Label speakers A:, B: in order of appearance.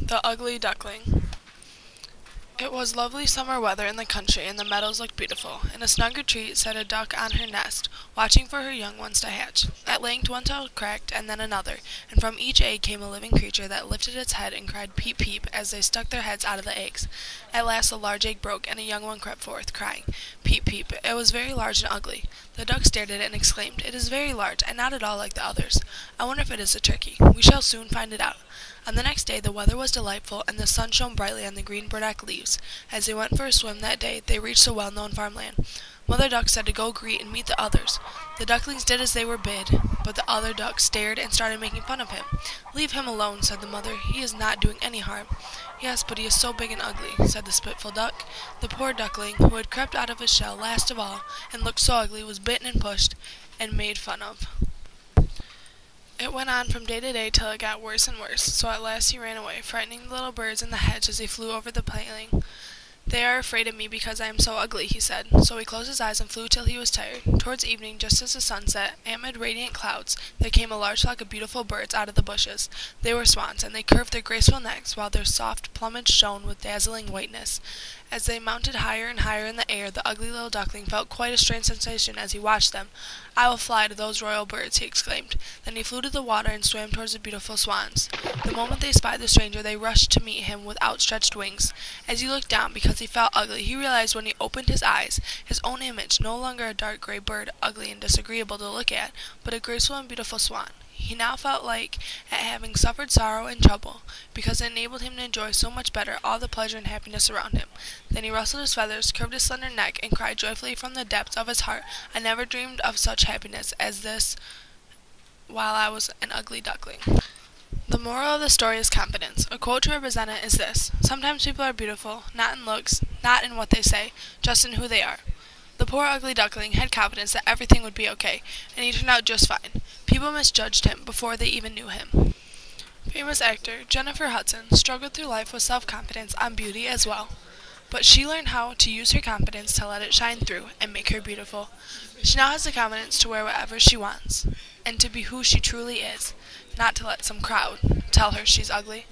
A: The Ugly Duckling. It was lovely summer weather in the country, and the meadows looked beautiful. In a snug retreat sat a duck on her nest, watching for her young ones to hatch. At length one tail cracked, and then another, and from each egg came a living creature that lifted its head and cried peep peep as they stuck their heads out of the eggs. At last a large egg broke, and a young one crept forth, crying peep peep. It was very large and ugly. The duck stared at it and exclaimed, "It is very large, and not at all like the others. I wonder if it is a turkey. We shall soon find it out." On the next day the weather was delightful, and the sun shone brightly on the green burdock leaves. As they went for a swim that day, they reached a well-known farmland. Mother Duck said to go greet and meet the others. The ducklings did as they were bid, but the other ducks stared and started making fun of him. "Leave him alone," said the mother. "He is not doing any harm." "Yes, but he is so big and ugly," said the spiteful duck. The poor duckling, who had crept out of his shell last of all, and looked so ugly, was bitten and pushed and made fun of. It went on from day to day till it got worse and worse, so at last he ran away, frightening the little birds in the hedge as they flew over the paling. "They are afraid of me because I am so ugly," he said. So he closed his eyes and flew till he was tired. Towards evening, just as the sun set, amid radiant clouds, there came a large flock of beautiful birds out of the bushes. They were swans, and they curved their graceful necks, while their soft plumage shone with dazzling whiteness. As they mounted higher and higher in the air, the ugly little duckling felt quite a strange sensation as he watched them. "I will fly to those royal birds," he exclaimed. Then he flew to the water and swam towards the beautiful swans. The moment they spied the stranger, they rushed to meet him with outstretched wings. As he looked down, because he felt ugly, he realized when he opened his eyes, his own image, no longer a dark gray bird, ugly and disagreeable to look at, but a graceful and beautiful swan. He now felt like at having suffered sorrow and trouble, because it enabled him to enjoy so much better all the pleasure and happiness around him. Then he rustled his feathers, curved his slender neck, and cried joyfully from the depths of his heart, "I never dreamed of such happiness as this while I was an ugly duckling." The moral of the story is confidence. A quote to represent it is this: "Sometimes people are beautiful, not in looks, not in what they say, just in who they are." The poor ugly duckling had confidence that everything would be okay, and he turned out just fine. People misjudged him before they even knew him. Famous actor Jennifer Hudson struggled through life with self-confidence on beauty as well. But she learned how to use her confidence to let it shine through and make her beautiful. She now has the confidence to wear whatever she wants, and to be who she truly is, not to let some crowd tell her she's ugly.